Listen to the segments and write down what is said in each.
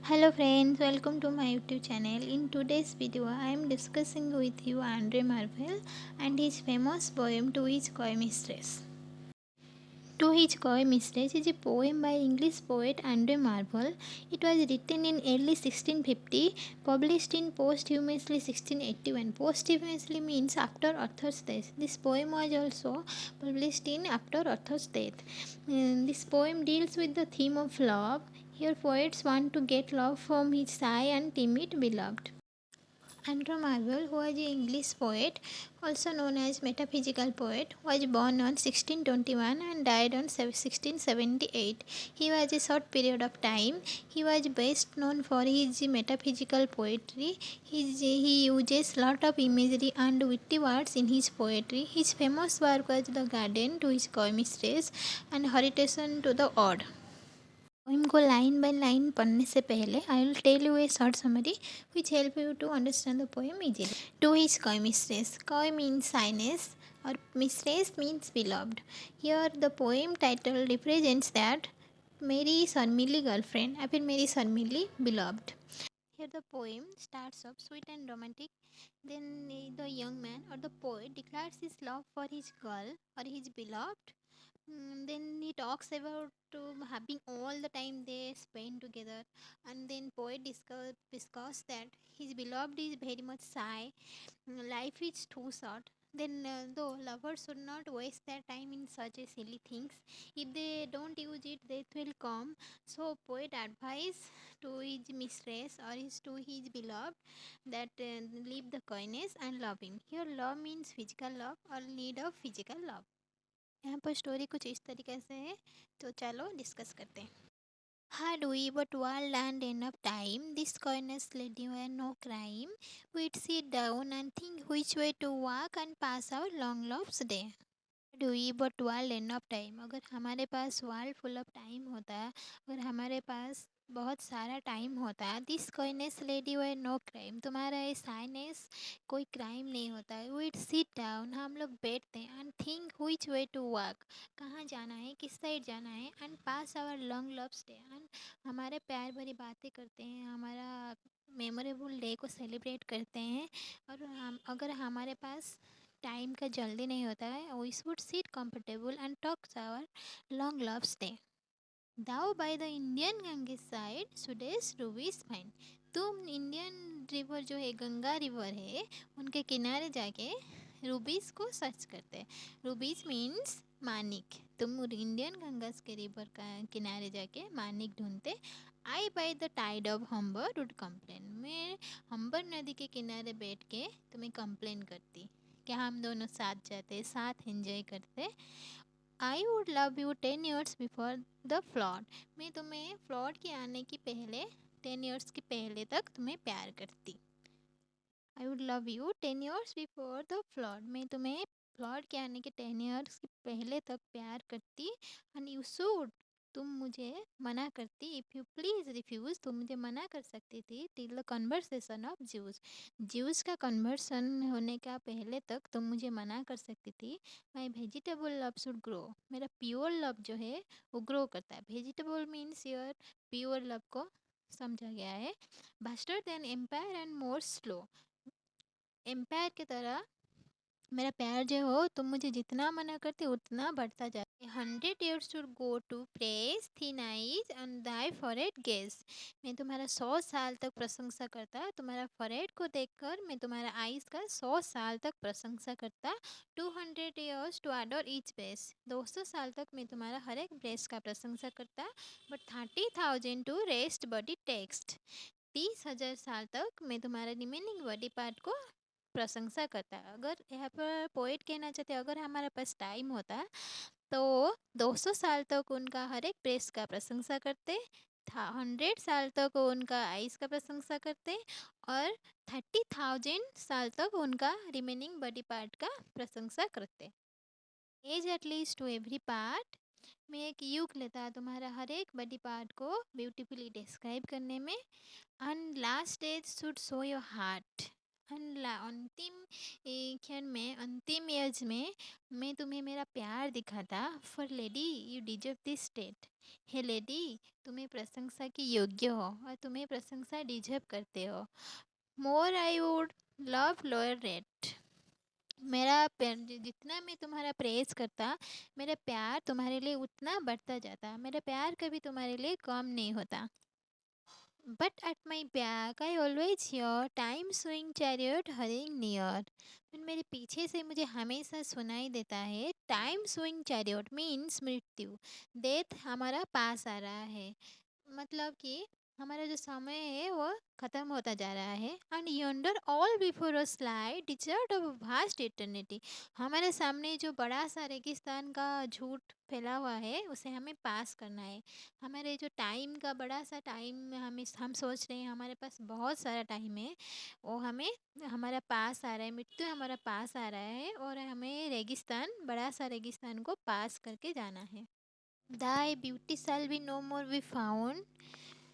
Hello friends, welcome to my YouTube channel. In today's video, I am discussing with you Andre Marvel and his famous poem To His Coy Mistress. To His Coy Mistress is a poem by English poet Andre Marvel. It was written in early 1650, published in posthumously 1681. Posthumously means after author's death. This poem was also published in after author's death. This poem deals with the theme of love. Here poets want to get love from his shy and timid beloved. Andrew Marvell, who was an English poet, also known as metaphysical poet, was born on 1621 and died on 1678. He was a short period of time. He was best known for his metaphysical poetry. He uses lot of imagery and witty words in his poetry. His famous work was The Garden to His Coy Mistress and Horitation to the Odd. Poem को line by line पढ़ने से पहले I will tell you a short summary which help you to understand the poem easily. To his coy mistress. Coy means shyness और mistress means beloved. Here the poem title represents that मेरी शर्मिली girlfriend या फिर मेरी शर्मिली beloved. Here the poem starts off sweet and romantic. Then the young man or the poet declares his love for his girl or his beloved. Then he talks about having all the time they spend together, and then poet discuss that his beloved is very much shy. Life is too short. Then though lovers should not waste their time in such a silly things. If they don't use it, death will come. So poet advice to his mistress or to his beloved that leave the coyness and love him. Here love means physical love or need of physical love. यहाँ पर story कुछ इस तरीके से है, तो चलो discuss करते हैं. Had we but world and enough time, this coyness lady were no crime. We'd sit down and think which way to walk and pass our long loves day. Had we but world enough time, अगर हमारे पास world full of time होता, अगर हमारे पास बहुत सारा time होता, this coyness lady were no crime, तुम्हारा ये साइनेस कोई क्राइम नहीं होता है. वीड सिट डाउन, हम लोग बैठते हैं, and think which way to walk, कहाँ जाना है, किस साइड जाना है, and pass our long loves day, and हमारे प्यार भरी बातें करते हैं, हमारा मेमोरेबल डे को सेलिब्रेट करते हैं. और हम अगर हमारे पास टाइम का जल्दी नहीं होता है, we should sit comfortable and talk our long loves day. Thou by the Indian Ganges side shouldst rubies find. तुम इंडियन रिवर जो है, गंगा रिवर है, उनके किनारे जाके रूबीज को सर्च करते. रूबीज मीन्स मानिक. तुम इंडियन गंगा के रिवर का किनारे जाके मानिक ढूंढते. I by the tide of Humber would complain. मैं हम्बर नदी के किनारे बैठ के तुम्हें कंप्लेन करती कि हम दोनों साथ जाते, साथ एंजॉय करते. आई would love you 10 years before the flawed. मैं तुम्हें फ्लॉड के आने की पहले 10 years के पहले तक तुम्हें प्यार करती. आई would love you 10 years before the flawed. मैं तुम्हें फ्लॉड के आने के 10 years के पहले तक प्यार करती. एंड यू शुड, तुम मुझे मना करती. इफ़ यू प्लीज़ रिफ्यूज़, तुम मुझे मना कर सकती थी. Till the conversation of Jews, Jews का कन्वर्सन होने का पहले तक तुम मुझे मना कर सकती थी. My vegetable love should grow. मेरा प्योर लव जो है वो ग्रो करता है. Vegetable means your pure love को समझा गया है. Faster than empire and more slow. Empire की तरह मेरा प्यार जो हो, तुम मुझे जितना मना करती उतना बढ़ता जाता. 100 years to go to praise thin eyes and thy forehead gaze. मैं तुम्हारा 100 साल तक प्रशंसा करता. तुम्हारा फॉरहेड को देखकर मैं तुम्हारा आइज का 100 साल तक प्रशंसा करता. 200 years to adore each breast. 200 साल तक मैं तुम्हारा हर एक ब्रेस्ट का प्रशंसा करता. But 30,000 to rest body text. 30,000 साल तक मैं तुम्हारा रिमेनिंग बॉडी पार्ट को प्रशंसा करता है. अगर यहाँ पर पोइट कहना चाहते अगर हमारे पास टाइम होता तो 200 साल तक उनका हर एक प्रेस का प्रशंसा करते था. 100 साल तक उनका आइस का प्रशंसा करते और 30,000 साल तक उनका रिमेनिंग बॉडी पार्ट का प्रशंसा करते. Age at least to every part. मैं एक युग लेता तुम्हारा हर एक बॉडी पार्ट को ब्यूटीफुली डिस्क्राइब करने में. And last age should show your heart. अंतिम क्षण में, अंतिम एज में मैं तुम्हें मेरा प्यार दिखाता। For lady you deserve this state. हे लेडी, तुम्हें प्रशंसा की योग्य हो और तुम्हें प्रशंसा डिजर्व करते हो। More I would love lower rate. जितना मैं तुम्हारा प्रेज करता, मेरा प्यार तुम्हारे लिए उतना बढ़ता जाता। मेरा प्यार कभी तुम्हारे लिए कम नहीं होता। But at my back I always here time swing chariot hurrying near. मेरे पीछे से मुझे हमेशा सुनाई देता है टाइम स्विंग चैरियट मीन्स मृत्यु। डेथ हमारा पास आ रहा है, मतलब कि हमारा जो समय है वो ख़त्म होता जा रहा है। And yonder all before a slide desert of vast eternity. हमारे सामने जो बड़ा सा रेगिस्तान का झूठ फैला हुआ है उसे हमें पास करना है। हमारे जो टाइम का बड़ा सा टाइम हम सोच रहे हैं हमारे पास बहुत सारा टाइम है, वो हमें हमारा पास आ रहा है, मृत्यु हमारा पास आ रहा है और हमें रेगिस्तान, बड़ा सा रेगिस्तान को पास करके जाना है। Thy beauty shall be no more be found.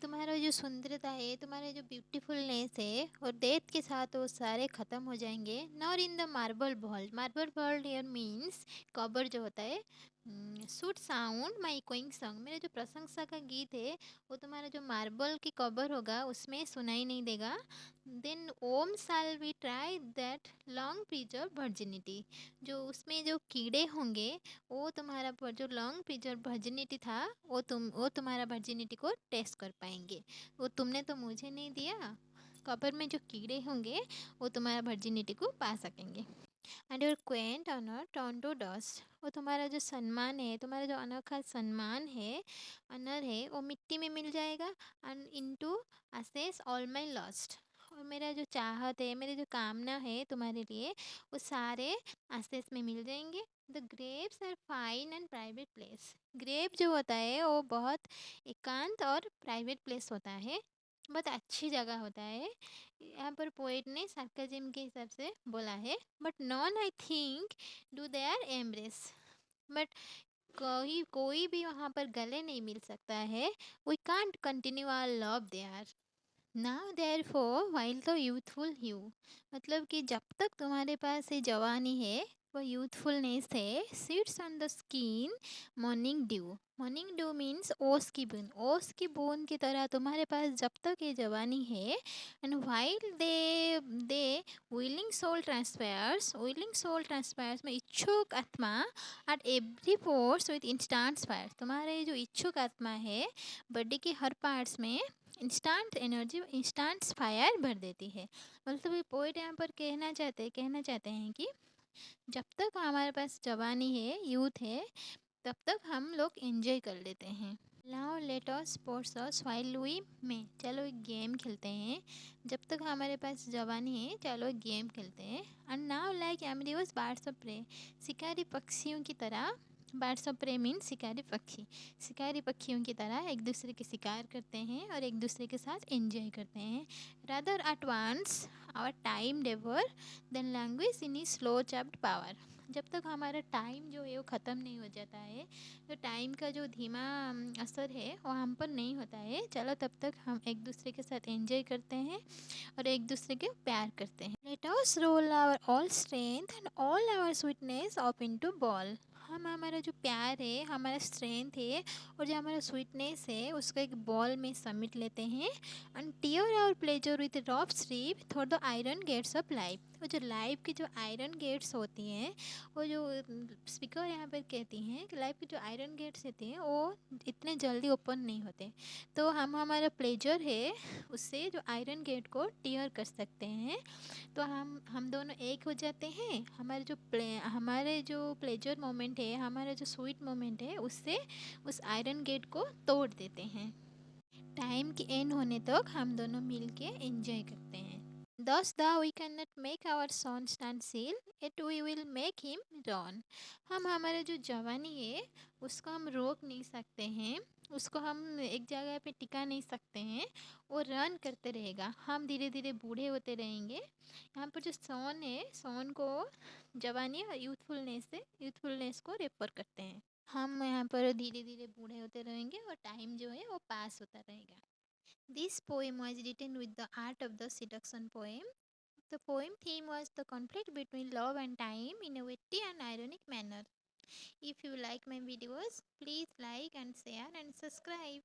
तुम्हारा जो सुंदरता है, तुम्हारा जो ब्यूटीफुलनेस है और डेथ के साथ वो सारे ख़त्म हो जाएंगे। Nor in the marble world. Marble world here means cover जो होता है। Should sound my echoing song. मेरा जो प्रशंसा का गीत है वो तुम्हारा जो मार्बल की कबर होगा उसमें सुनाई नहीं देगा। देन ओम shall we try that long preserve virginity. जो उसमें जो कीड़े होंगे वो तुम्हारा जो लॉन्ग प्रिजर्व वर्जिनिटी था वो तुम्हारा वर्जिनिटी को टेस्ट कर पाएंगे। वो तुमने तो मुझे नहीं दिया, कबर में जो कीड़े होंगे वो तुम्हारा वर्जिनिटी को पा सकेंगे। And your quaint honour turn to dust. वो तुम्हारा जो सम्मान है, तुम्हारा जो अनोखा सम्मान है, ऑनर है, वो मिट्टी में मिल जाएगा। And into ashes all my lust. और मेरा जो चाहत है, मेरे जो कामना है तुम्हारे लिए, वो सारे असेस में मिल जाएंगे। The graves are fine and private place. Grave जो होता है वो बहुत एकांत और प्राइवेट प्लेस होता है, बहुत अच्छी जगह होता है। यहाँ पर पोएट ने सार्काज्म के हिसाब से बोला है। But none I think do there embrace. बट कोई कोई भी वहाँ पर गले नहीं मिल सकता है। We can't continue our love there. Now therefore while the youthful hue. मतलब कि जब तक तुम्हारे पास ये जवानी है, वो यूथफुलनेस है, sits on the skin morning due. Morning due means ओस की बूंद। ओस की बूंद की तरह तुम्हारे पास जब तक ये जवानी है। And while the willing soul transpires में इच्छुक आत्मा at every force with instant fire. तुम्हारे जो इच्छुक आत्मा है बॉडी के हर पार्ट्स में इंस्टेंट एनर्जी, इंस्टेंट फायर भर देती है। मतलब ये पोइट यहाँ पर कहना चाहते हैं कि जब तक हमारे पास जवानी है, यूथ है, तब तक हम लोग एंजॉय कर लेते हैं। Now let us sports us while we may. चलो एक गेम खेलते हैं। जब तक हमारे पास जवानी है चलो एक गेम खेलते हैं। And now like amorous birds of prey. शिकारी पक्षियों की तरह, बर्ड्स ऑफ प्रे मीन शिकारी पक्षी। शिकारी पक्षियों की तरह एक दूसरे के शिकार करते हैं और एक दूसरे के साथ एंजॉय करते हैं। Rather at once our time devour than languish in his slow chapped power. जब तक हमारा टाइम जो है वो ख़त्म नहीं हो जाता है, तो टाइम का जो धीमा असर है वो हम पर नहीं होता है। चलो तब तक हम एक दूसरे के साथ एंजॉय करते हैं और एक दूसरे के प्यार करते हैं। Let us roll our all strength and all our sweetness up into ball. हम हमारा जो प्यार है, हमारा स्ट्रेंथ है और जो हमारा स्वीटनेस है उसको एक बॉल में समेट लेते हैं। And tear our pleasure with rough sleep through the iron gates of life. वो जो लाइफ की जो आयरन गेट्स होती हैं, वो जो स्पीकर यहाँ पर कहती हैं कि लाइफ की जो आयरन गेट्स होती हैं वो इतने जल्दी ओपन नहीं होते। तो हम हमारा प्लेजर है उससे जो आयरन गेट को टीयर कर सकते हैं। तो हम दोनों एक हो जाते हैं। हमारे जो प्लेजर मोमेंट है, हमारा जो स्वीट मोमेंट है, उससे उस आयरन गेट को तोड़ देते हैं। टाइम के एंड होने तक हम दोनों मिल के एंजॉय करते हैं। Thus thou we cannot make our son stand still, yet we will make him run. हम हमारे जो जवानी है उसको हम रोक नहीं सकते हैं, उसको हम एक जगह पे टिका नहीं सकते हैं। वो रन करते रहेगा, हम धीरे धीरे बूढ़े होते रहेंगे। यहाँ पर जो सॉन है, सॉन को जवानी और यूथफुलनेस को रेफर करते हैं। हम यहाँ पर धीरे धीरे बूढ़े होते रहेंगे और टाइम जो है वो पास होता रहेगा। This poem was written with the art of the seduction poem. The poem theme was the conflict between love and time in a witty and ironic manner. If you like my videos, please like and share and subscribe.